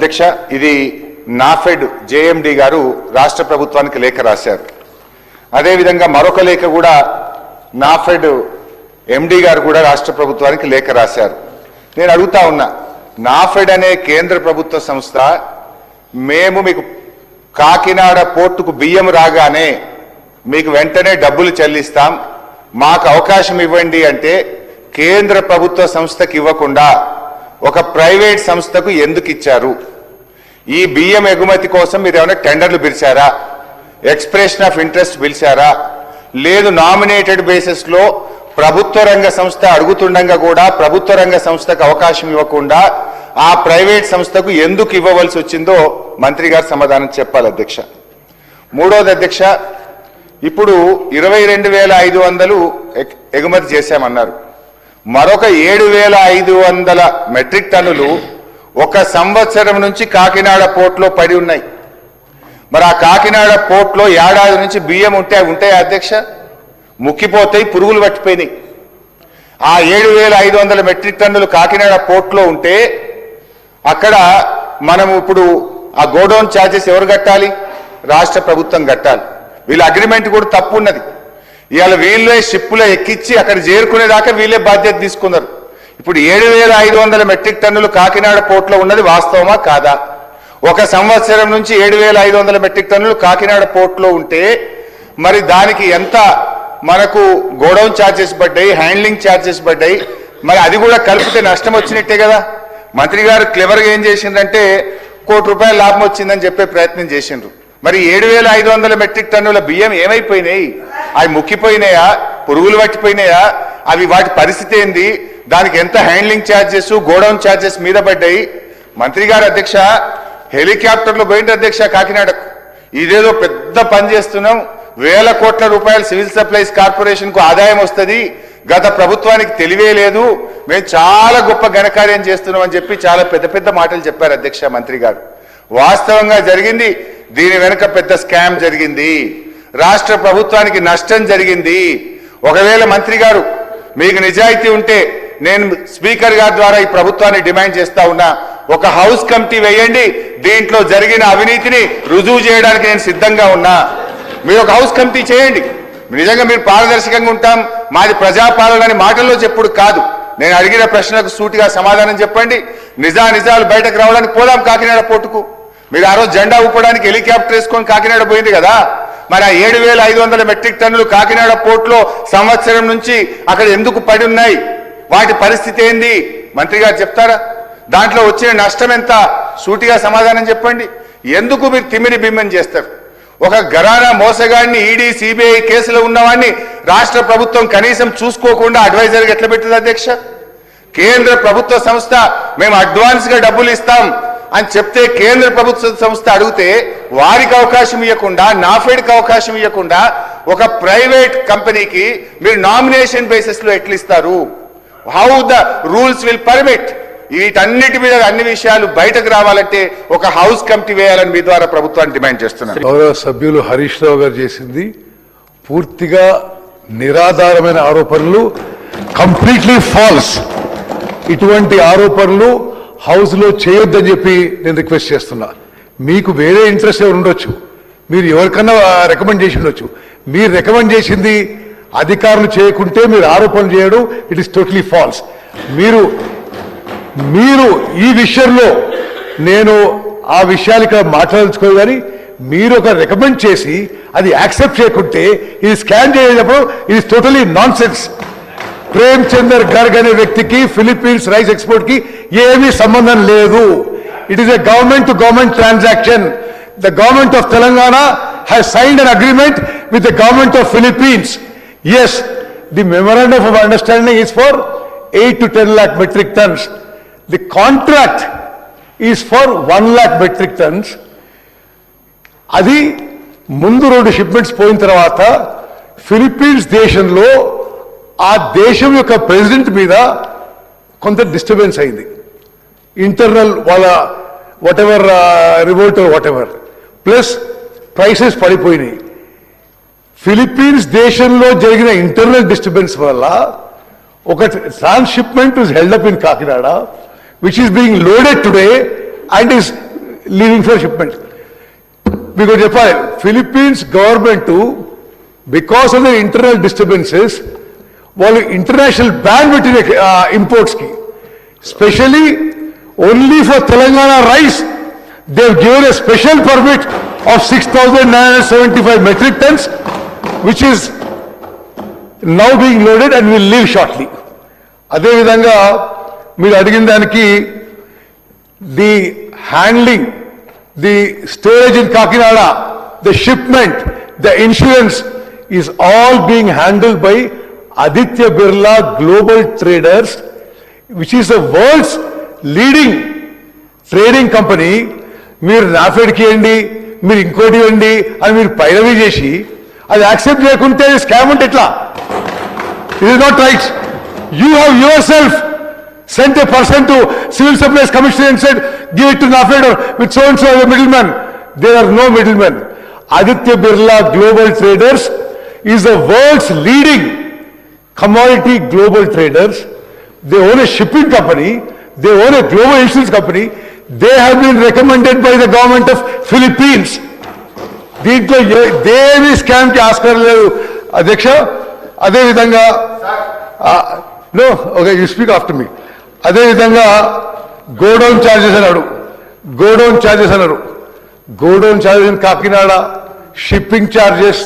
అధ్యక్ష, ఇది నాఫెడ్ జేఎండి గారు రాష్ట్ర ప్రభుత్వానికి లేఖ రాశారు. అదేవిధంగా మరొక లేఖ కూడా నాఫెడ్ ఎండి గారు కూడా రాష్ట్ర ప్రభుత్వానికి లేఖ రాశారు. నేను అడుగుతా ఉన్నా, నాఫెడ్ అనే కేంద్ర ప్రభుత్వ సంస్థ మేము మీకు కాకినాడ పోర్టుకు బియ్యం రాగానే మీకు వెంటనే డబ్బులు చెల్లిస్తాం, మాకు అవకాశం ఇవ్వండి అంటే కేంద్ర ప్రభుత్వ సంస్థకి ఇవ్వకుండా ఒక ప్రైవేట్ సంస్థకు ఎందుకు ఇచ్చారు? ఈ బియ్యం ఎగుమతి కోసం మీరు ఏమైనా టెండర్లు పిలిచారా? ఎక్స్ప్రెషన్ ఆఫ్ ఇంట్రెస్ట్ పిలిచారా? లేదు నామినేటెడ్ బేసిస్ లో ప్రభుత్వ రంగ సంస్థ అడుగుతుండగా కూడా ప్రభుత్వ రంగ సంస్థకు అవకాశం ఇవ్వకుండా ఆ ప్రైవేట్ సంస్థకు ఎందుకు ఇవ్వవలసి వచ్చిందో మంత్రి గారు సమాధానం చెప్పాలి అధ్యక్ష. మూడోది అధ్యక్ష, ఇప్పుడు 22,500 ఎగుమతి చేశామన్నారు. మరొక 7,500 మెట్రిక్ టన్నులు ఒక సంవత్సరం నుంచి కాకినాడ పోర్టులో పడి ఉన్నాయి. మరి ఆ కాకినాడ పోర్టులో ఏడాది నుంచి బియ్యం ఉంటాయి అధ్యక్ష, ముక్కిపోతాయి, పురుగులు పట్టిపోయినాయి. ఆ 7,500 మెట్రిక్ టన్నులు కాకినాడ పోర్టులో ఉంటే అక్కడ మనం ఇప్పుడు ఆ గోడౌన్ ఛార్జెస్ ఎవరు కట్టాలి? రాష్ట్ర ప్రభుత్వం కట్టాలి. వీళ్ళ అగ్రిమెంట్ కూడా తప్పు ఉన్నది. ఇవాళ వీళ్ళే షిప్పులో ఎక్కించి అక్కడ చేరుకునేదాకా వీళ్ళే బాధ్యత తీసుకున్నారు. ఇప్పుడు 7,500 మెట్రిక్ టన్నులు కాకినాడ పోర్టులో ఉన్నది వాస్తవమా కాదా? ఒక సంవత్సరం నుంచి 7,500 మెట్రిక్ టన్నులు కాకినాడ పోర్టులో ఉంటే మరి దానికి ఎంత మనకు గోడౌన్ ఛార్జెస్ పడ్డాయి, హ్యాండ్లింగ్ ఛార్జెస్ పడ్డాయి, మరి అది కూడా కలిపితే నష్టం వచ్చినట్టే కదా. మంత్రి గారు క్లెవర్గా ఏం చేసిందంటే ₹1 కోటి లాభం వచ్చిందని చెప్పే ప్రయత్నం చేసిండ్రు. మరి 7,500 మెట్రిక్ టన్నుల బియ్యం ఏమైపోయినాయి? అవి ముక్కిపోయినాయా, పురుగులు పట్టిపోయినాయా? అవి వాటి పరిస్థితి ఏంది? దానికి ఎంత హ్యాండ్లింగ్ ఛార్జెస్, గోడౌన్ ఛార్జెస్ మీద పడ్డాయి? మంత్రి గారు అధ్యక్ష హెలికాప్టర్లో పోయింది అధ్యక్ష కాకినాడకు. ఇదేదో పెద్ద పని చేస్తున్నాం, వేల కోట్ల రూపాయలు సివిల్ సప్లైస్ కార్పొరేషన్ కు ఆదాయం వస్తుంది, గత ప్రభుత్వానికి తెలివే లేదు, మేము చాలా గొప్ప ఘనకార్యం చేస్తున్నాం అని చెప్పి చాలా పెద్ద పెద్ద మాటలు చెప్పారు అధ్యక్ష మంత్రి గారు. వాస్తవంగా జరిగింది దీని వెనుక పెద్ద స్కామ్ జరిగింది, రాష్ట్ర ప్రభుత్వానికి నష్టం జరిగింది. ఒకవేళ మంత్రి గారు మీకు నిజాయితీ ఉంటే నేను స్పీకర్ గారి ద్వారా ఈ ప్రభుత్వాన్ని డిమాండ్ చేస్తా ఉన్నా, ఒక హౌస్ కమిటీ వేయండి, దీంట్లో జరిగిన అవినీతిని రుజువు చేయడానికి నేను సిద్ధంగా ఉన్నా. మీరు ఒక హౌస్ కమిటీ చేయండి. నిజంగా మీరు పారదర్శకంగా ఉంటాం, మాది ప్రజాపాలన అని మాటల్లో చెప్పుడు కాదు. నేను అడిగిన ప్రశ్నలకు సూటిగా సమాధానం చెప్పండి. నిజాలు బయటకు రావడానికి పోదాం కాకినాడ పోర్టుకు. మీరు ఆ రోజు జెండా ఊపడానికి హెలికాప్టర్ వేసుకొని కాకినాడ పోయింది కదా. మరి ఆ 7,500 మెట్రిక్ టన్నులు కాకినాడ పోర్టులో సంవత్సరం నుంచి అక్కడ ఎందుకు పడి ఉన్నాయి? వాటి పరిస్థితి ఏంది? మంత్రి గారు చెప్తారా? దాంట్లో వచ్చిన నష్టం ఎంత? సూటిగా సమాధానం చెప్పండి. ఎందుకు మీరు తిమ్మిరి బిమ్మని చేస్తారు? ఒక ఘరానా మోసగాడిని ఈడీ సిబిఐ కేసులో ఉన్నవాడిని రాష్ట్ర ప్రభుత్వం కనీసం చూసుకోకుండా అడ్వైజర్గా ఎట్లా పెట్టింది అధ్యక్ష? కేంద్ర ప్రభుత్వ సంస్థ మేము అడ్వాన్స్ గా డబ్బులు ఇస్తాం అని చెప్తే కేంద్ర ప్రభుత్వ సంస్థ అడిగితే వారికి అవకాశం ఇవ్వకుండా, నాఫెడ్కి అవకాశం ఇవ్వకుండా ఒక ప్రైవేట్ కంపెనీకి మీరు నామినేషన్ బేసిస్ లో ఎట్లా ఇస్తారు? How the rules will permit? వీటన్నిటి మీద అన్ని విషయాలు బయటకు రావాలంటే ఒక హౌస్ కమిటీ వేయాలని మీ ద్వారా ప్రభుత్వాన్ని డిమాండ్ చేస్తున్నారు. గౌరవ సభ్యులు హరీష్ రావు గారు చేసింది పూర్తిగా నిరాధారమైన ఆరోపణలు, కంప్లీట్లీ ఫాల్స్. ఇటువంటి ఆరోపణలు హౌస్ లో చేయొద్దని చెప్పి నేను రిక్వెస్ట్ చేస్తున్నా. మీకు వేరే ఇంట్రెస్ట్ ఎవరు ఉండొచ్చు, మీరు ఎవరికన్నా రికమెండ్ చేసి ఉండొచ్చు. మీరు రికమెండ్ చేసింది అధికారులు చేయకుంటే మీరు ఆరోపణలు చేయడం ఇట్ ఈస్ టోటలీ ఫాల్స్. మీరు ఈ విషయంలో నేను ఆ విషయాలు ఇక్కడ మాట్లాడుకోవాలి, కానీ మీరు ఒక రికమెండ్ చేసి అది యాక్సెప్ట్ చేయకుంటే ఇది స్కాన్ చేసేటప్పుడు ఇది totally nonsense. Prem Chandar Garg అనే వ్యక్తికి ఫిలిప్పీన్స్ రైస్ ఎక్స్పోర్ట్ కి ఏమీ సంబంధం లేదు. It is a government to government transaction. The government of Telangana has signed an agreement with the government of Philippines. Yes, the memorandum of understanding is for 8 to 10 lakh metric tons. The contract is for 1 lakh metric tons. అది ముందు 2 shipments పోయిన తర్వాత Philippines దేశంలో ఆ దేశం యొక్క president మీద కొంత డిస్టర్బెన్స్ అయింది. ఇంటర్నల్ వాళ్ళ whatever revolt whatever, plus prices పడిపోయినాయి. ఫిలిప్పీన్స్ దేశంలో జరిగిన ఇంటర్నల్ డిస్టర్బెన్స్ వల్ల ఒక transshipment is held up in Kakinada, which is being loaded today and is leaving for shipment. మీకు చెప్పాలి, Philippines government because of the internal disturbances వాళ్ళు international ban పెట్టిన ఇంపోర్ట్స్కి, specially only for Telangana rice they given a special permit of 6,975 metric tons, which is now being loaded and will leave shortly. అదేవిధంగా మీరు అడిగిన దానికి the handling, the storage in Kakinada, the shipment, the insurance is all being handled by Aditya Birla global traders, which is the world's leading trading company. మీరు నాఫెడ్కి ఇవ్వండి, మీరు ఇంకోటి ఇవ్వండి అని మీరు పైరవీ చేసి అది యాక్సెప్ట్ చేయకుంటే స్కామ్ అంటే ఎట్లా? It is not right. You have your self sent a person to Civil Supplies Commission and said, give it to NAFED or with so and so as a middleman. There are no middlemen. Aditya Birla Global Traders is the world's leading commodity global traders. They own a shipping company. They own a global insurance company. They have been recommended by the government of Philippines. దీంట్లో దేవి scam కి ఆస్కారం లేదు అధ్యక్ష. అదేవిధంగా no okay, you speak after me. అదేవిధంగా godown charges అన్నారు, godown charges in Kakinada, shipping charges,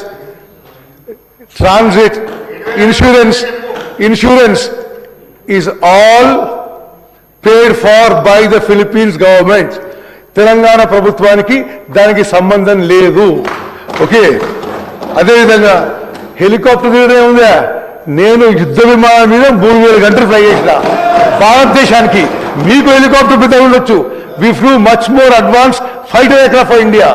transit, insurance is all paid for by the Philippines government. Telangana ప్రభుత్వానికి దానికి సంబంధం లేదు. ఓకే, అదేవిధంగా హెలికాప్టర్ మీద ఉందా, నేను యుద్ధ విమానం మీద 3,000 గంటలు ఫ్లై చేసిన భారతదేశానికి. మీకు హెలికాప్టర్ పెద్ద ఉండొచ్చు. We flew much more advance fighter aircraft for India.